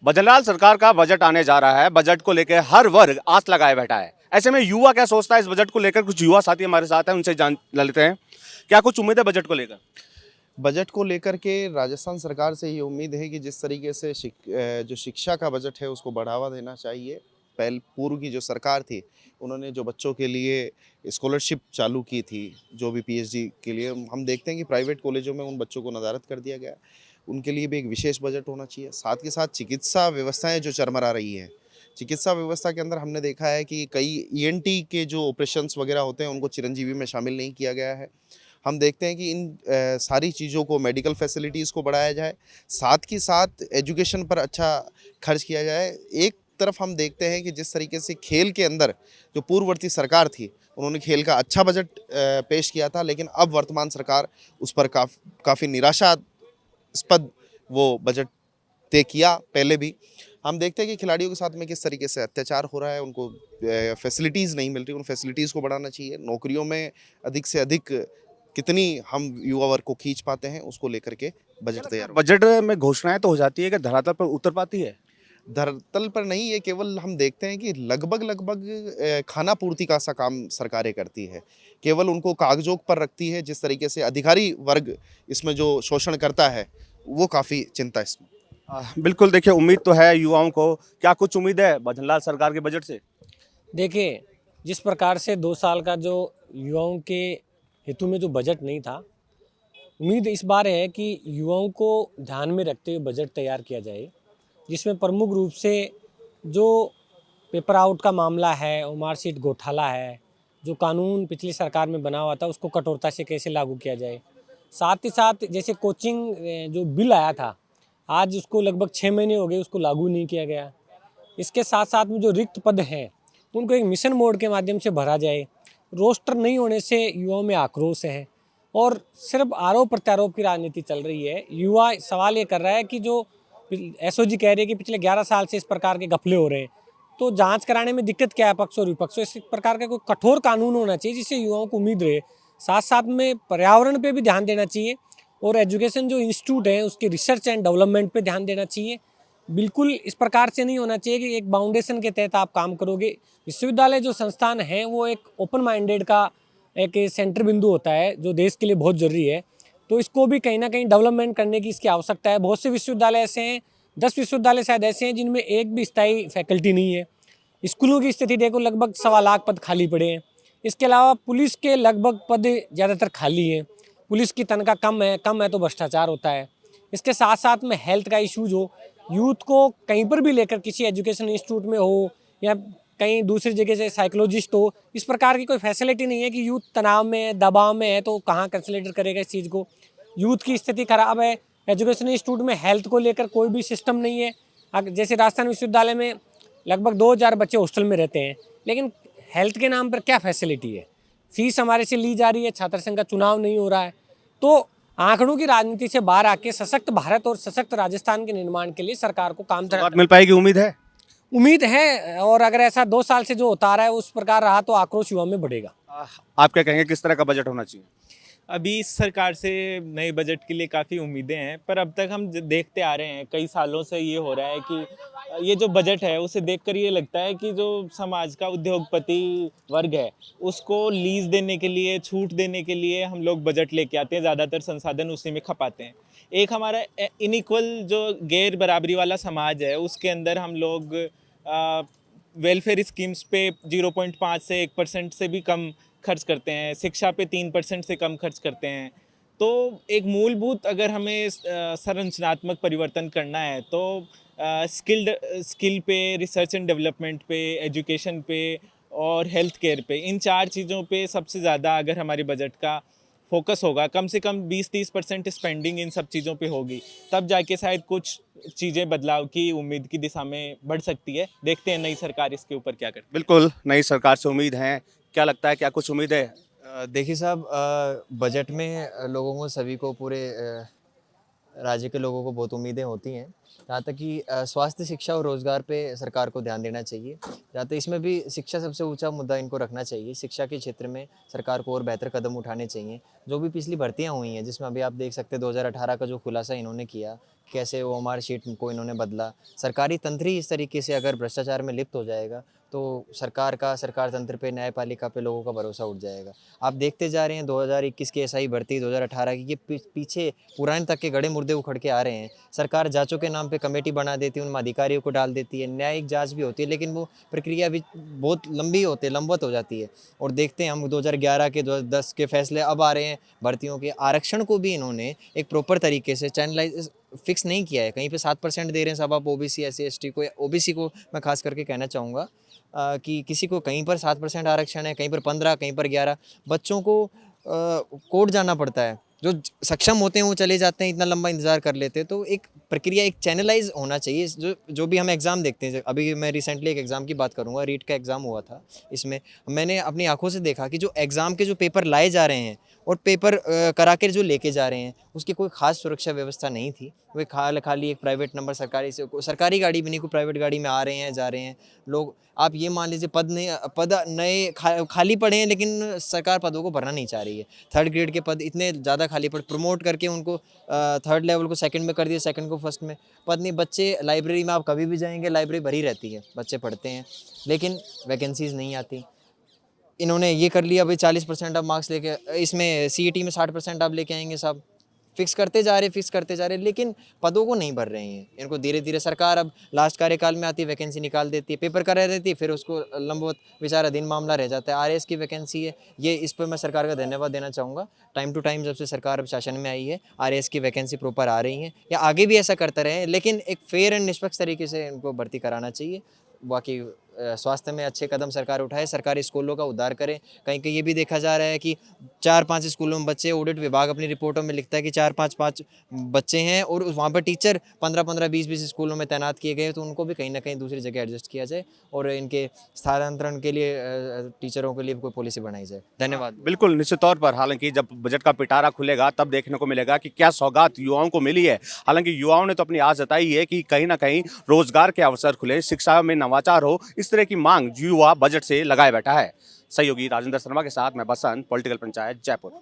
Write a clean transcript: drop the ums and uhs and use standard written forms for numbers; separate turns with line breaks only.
बजरलाल सरकार का बजट आने जा रहा है। बजट को लेकर हर वर्ग आस लगाए बैठा है। ऐसे में युवा क्या सोचता है इस बजट को लेकर? कुछ युवा साथी हमारे साथ हैं, उनसे जान लेते हैं। क्या कुछ उम्मीद है बजट को लेकर?
बजट को लेकर के राजस्थान सरकार से ये उम्मीद है कि जिस तरीके से जो शिक्षा का बजट है उसको बढ़ावा देना चाहिए। पूर्व की जो सरकार थी उन्होंने जो बच्चों के लिए स्कॉलरशिप चालू की थी, जो भी पीएचडी के लिए, हम देखते हैं कि प्राइवेट कॉलेजों में उन बच्चों को नदारद कर दिया गया। उनके लिए भी एक विशेष बजट होना चाहिए। साथ के साथ चिकित्सा व्यवस्थाएं जो चरमरा रही हैं, चिकित्सा व्यवस्था के अंदर हमने देखा है कि कई ईएनटी के जो ऑपरेशंस वगैरह होते हैं उनको चिरंजीवी में शामिल नहीं किया गया है। हम देखते हैं कि इन सारी चीज़ों को, मेडिकल फैसिलिटीज़ को बढ़ाया जाए, साथ के साथ एजुकेशन पर अच्छा खर्च किया जाए। एक तरफ हम देखते हैं कि जिस तरीके से खेल के अंदर जो पूर्ववर्ती सरकार थी उन्होंने खेल का अच्छा बजट पेश किया था, लेकिन अब वर्तमान सरकार उस पर काफ़ी निराशास्पद वो बजट तय किया। पहले भी हम देखते हैं कि खिलाड़ियों के साथ में किस तरीके से अत्याचार हो रहा है, उनको फैसिलिटीज़ नहीं मिल रही। उन फैसिलिटीज़ को बढ़ाना चाहिए। नौकरियों में अधिक से अधिक कितनी हम युवा वर्ग को खींच पाते हैं, उसको लेकर के बजट तैयार।
बजट में घोषणाएं तो हो जाती है कि धरातल पर उतर पाती है?
धरातल पर नहीं, ये केवल हम देखते हैं कि लगभग खाना पूर्ति का सा काम सरकारें करती है, केवल उनको कागजों पर रखती है। जिस तरीके से अधिकारी वर्ग इसमें जो शोषण करता है वो काफ़ी चिंता इसमें।
बिल्कुल, देखिए उम्मीद तो है युवाओं को। क्या कुछ उम्मीद है बजरलाल सरकार के बजट से?
देखिए, जिस प्रकार से 2 साल का जो युवाओं के हेतु में जो बजट नहीं था, उम्मीद इस बार है कि युवाओं को ध्यान में रखते हुए बजट तैयार किया जाए, जिसमें प्रमुख रूप से जो पेपर आउट का मामला है, वो मार्कशीट घोटाला है, जो कानून पिछली सरकार में बना हुआ था उसको कठोरता से कैसे लागू किया जाए। साथ ही साथ जैसे कोचिंग जो बिल आया था, आज उसको लगभग 6 महीने हो गए, उसको लागू नहीं किया गया। इसके साथ साथ में जो रिक्त पद हैं उनको एक मिशन मोड के माध्यम से भरा जाए। रोस्टर नहीं होने से युवाओं में आक्रोश है और सिर्फ आरोप प्रत्यारोप की राजनीति चल रही है। युवा सवाल ये कर रहा है कि जो एसओजी कह रही है कि पिछले 11 साल से इस प्रकार के घपले हो रहे हैं, तो जांच कराने में दिक्कत क्या है पक्ष और विपक्ष? इस प्रकार का कोई कठोर कानून होना चाहिए जिससे युवाओं को उम्मीद रहे। साथ साथ में पर्यावरण पे भी ध्यान देना चाहिए और एजुकेशन जो इंस्टीट्यूट है उसके रिसर्च एंड डेवलपमेंट पे ध्यान देना चाहिए। बिल्कुल इस प्रकार से नहीं होना चाहिए कि एक बाउंडेशन के तहत आप काम करोगे। विश्वविद्यालय जो संस्थान है वो एक ओपन माइंडेड का एक सेंटर बिंदु होता है जो देश के लिए बहुत ज़रूरी है, तो इसको भी कहीं ना कहीं डेवलपमेंट करने की इसकी आवश्यकता है। बहुत से विश्वविद्यालय ऐसे हैं, 10 विश्वविद्यालय शायद ऐसे हैं जिनमें एक भी स्थायी फैकल्टी नहीं है। स्कूलों की स्थिति देखो, लगभग 1.25 लाख पद खाली पड़े हैं। इसके अलावा पुलिस के लगभग पद ज़्यादातर खाली हैं। पुलिस की तनख्वाह कम है तो भ्रष्टाचार होता है। इसके साथ साथ में हेल्थ का इशूज हो, यूथ को कहीं पर भी लेकर, किसी एजुकेशन इंस्टीट्यूट में हो या कहीं दूसरी जगह से साइकोलॉजिस्ट हो, इस प्रकार की कोई फैसिलिटी नहीं है कि यूथ तनाव में है, दबाव में है, तो कहाँ कंसल्टेट करेगा इस चीज़ को। यूथ की स्थिति खराब है। एजुकेशन इंस्टीट्यूट में हेल्थ को लेकर कोई भी सिस्टम नहीं है। जैसे राजस्थान विश्वविद्यालय में लगभग 2000 बच्चे हॉस्टल में रहते हैं, लेकिन हेल्थ के नाम पर क्या फैसिलिटी है? फीस हमारे से ली जा रही है, छात्र संघ का चुनाव नहीं हो रहा है। तो आंकड़ों की राजनीति से बाहर आके सशक्त भारत और सशक्त राजस्थान के निर्माण के लिए सरकार को काम करना
मिल पाएगी, उम्मीद
है। और अगर ऐसा 2 साल से जो होता रहा है उस प्रकार रहा तो आक्रोश युवा में बढ़ेगा।
आप क्या कहेंगे, किस तरह का बजट होना चाहिए?
अभी इस सरकार से नए बजट के लिए काफ़ी उम्मीदें हैं, पर अब तक हम देखते आ रहे हैं, कई सालों से ये हो रहा है कि ये जो बजट है उसे देखकर ये लगता है कि जो समाज का उद्योगपति वर्ग है उसको लीज देने के लिए, छूट देने के लिए हम लोग बजट लेके आते हैं, ज़्यादातर संसाधन उसी में खपाते हैं। एक हमारा इनइक्वल जो गैर बराबरी वाला समाज है उसके अंदर हम लोग वेलफेयर स्कीम्स पे 0.5 से 1% से भी कम खर्च करते हैं, शिक्षा पे 3% से कम खर्च करते हैं। तो एक मूलभूत अगर हमें संरचनात्मक परिवर्तन करना है तो स्किल पे, रिसर्च एंड डेवलपमेंट पे, एजुकेशन पे और हेल्थ केयर पे, इन 4 चीज़ों पे सबसे ज़्यादा अगर हमारे बजट का फोकस होगा, कम से कम 20-30% स्पेंडिंग इन सब चीज़ों पे होगी, तब जाके शायद कुछ चीज़ें बदलाव की उम्मीद की दिशा में बढ़ सकती है। देखते हैं नई सरकार इसके ऊपर क्या करती है।
बिल्कुल, नई सरकार से उम्मीद है। क्या लगता है, क्या कुछ उम्मीद है?
देखिए साहब, बजट में लोगों को, सभी को पूरे राज्य के लोगों को बहुत उम्मीदें होती हैं। जहाँ तक कि स्वास्थ्य, शिक्षा और रोज़गार पे सरकार को ध्यान देना चाहिए। जहाँ तक इसमें भी शिक्षा सबसे ऊंचा मुद्दा इनको रखना चाहिए। शिक्षा के क्षेत्र में सरकार को और बेहतर कदम उठाने चाहिए। जो भी पिछली भर्तियाँ हुई हैं, जिसमें अभी आप देख सकते हैं 2018 का जो खुलासा इन्होंने किया, कैसे ओएमआर शीट को इन्होंने बदला। सरकारी तंत्र ही इस तरीके से अगर भ्रष्टाचार में लिप्त हो जाएगा तो सरकार तंत्र पे, न्यायपालिका पे लोगों का भरोसा उठ जाएगा। आप देखते जा रहे हैं 2021 की एसआई भर्ती, 2018 की, ये पीछे पुराने तक के गड़े मुर्दे उखड़ के आ रहे हैं। सरकार जांचों के नाम पे कमेटी बना देती है, उनमें अधिकारियों को डाल देती है, न्यायिक जांच भी होती है, लेकिन वो प्रक्रिया भी बहुत लंबी होती है, लंबवत हो जाती है। और देखते हैं हम 2011 के 2010 के फैसले अब आ रहे हैं भर्तियों के। आरक्षण को भी इन्होंने एक प्रॉपर तरीके से चैनलाइज फिक्स नहीं किया है। कहीं पे 7% दे रहे हैं सब आप ओबीसी, SC ST को। ओबीसी को मैं खास करके कहना चाहूँगा कि किसी को कहीं पर 7% आरक्षण है, कहीं पर 15, कहीं पर 11। बच्चों को कोर्ट जाना पड़ता है। जो सक्षम होते हैं वो चले जाते हैं, इतना लंबा इंतज़ार कर लेते हैं। तो एक प्रक्रिया, एक चैनलाइज होना चाहिए। जो भी हम एग्ज़ाम देखते हैं, अभी मैं रिसेंटली एक एग्ज़ाम की बात करूँगा, रीट का एग्ज़ाम हुआ था। इसमें मैंने अपनी आंखों से देखा कि जो एग्ज़ाम के जो पेपर लाए जा रहे हैं और पेपर करा के जो लेके जा रहे हैं, उसकी कोई ख़ास सुरक्षा व्यवस्था नहीं थी। वो खाली एक प्राइवेट नंबर, सरकारी गाड़ी भी नहीं, कोई प्राइवेट गाड़ी में आ रहे हैं, जा रहे हैं लोग। आप ये मान लीजिए पद नए खाली पड़े हैं, लेकिन सरकार पदों को भरना नहीं चाह रही है। 3rd ग्रेड के पद इतने ज़्यादा खाली पड़े, प्रमोट करके उनको 3rd लेवल को 2nd में कर दिया, 2nd को 1st में पद नहीं। बच्चे लाइब्रेरी में, आप कभी भी जाएंगे लाइब्रेरी भरी रहती है, बच्चे पढ़ते हैं, लेकिन वैकेंसीज़ नहीं आती। इन्होंने ये कर लिया, भाई 40% आप मार्क्स लेके, इसमें CET में 60% आप लेके आएंगे साहब। फिक्स करते जा रहे, लेकिन पदों को नहीं भर रहे हैं। इनको धीरे धीरे सरकार अब लास्ट कार्यकाल में आती है, वैकेंसी निकाल देती है, पेपर करा देती है, फिर उसको लंबवत विचाराधीन मामला रह जाता है। RAS की वैकेंसी है, ये इस पर मैं सरकार का धन्यवाद देना चाहूँगा। टाइम टू टाइम जब से सरकार अब शासन में आई है, RAS की वैकेंसी प्रॉपर आ रही है, या आगे भी ऐसा करते रहे, लेकिन एक फेयर एंड निष्पक्ष तरीके से इनको भर्ती कराना चाहिए। बाकी स्वास्थ्य में अच्छे कदम सरकार उठाए, सरकारी स्कूलों का उद्धार करे। कहीं कहीं ये भी देखा जा रहा है कि 4-5 स्कूलों में बच्चे, ऑडिट विभाग अपनी रिपोर्टों में लिखता है कि 4-5 बच्चे हैं और वहाँ पर टीचर 15-15, 20-20 स्कूलों में तैनात किए गए, तो उनको भी कहीं ना कहीं दूसरी जगह एडजस्ट किया जाए और इनके स्थानांतरण के लिए टीचरों के लिए कोई पॉलिसी बनाई जाए। धन्यवाद।
बिल्कुल, निश्चित तौर पर हालांकि जब बजट का पिटारा खुलेगा तब देखने को मिलेगा कि क्या सौगात युवाओं को मिली है। हालांकि युवाओं ने तो अपनी आस जताई है कि कहीं ना कहीं रोजगार के अवसर खुले, शिक्षा में नवाचार हो, इस तरह की मांग युवा बजट से लगाए बैठा है। सहयोगी राजेंद्र शर्मा के साथ मैं बसंत, पॉलिटिकल पंचायत, जयपुर।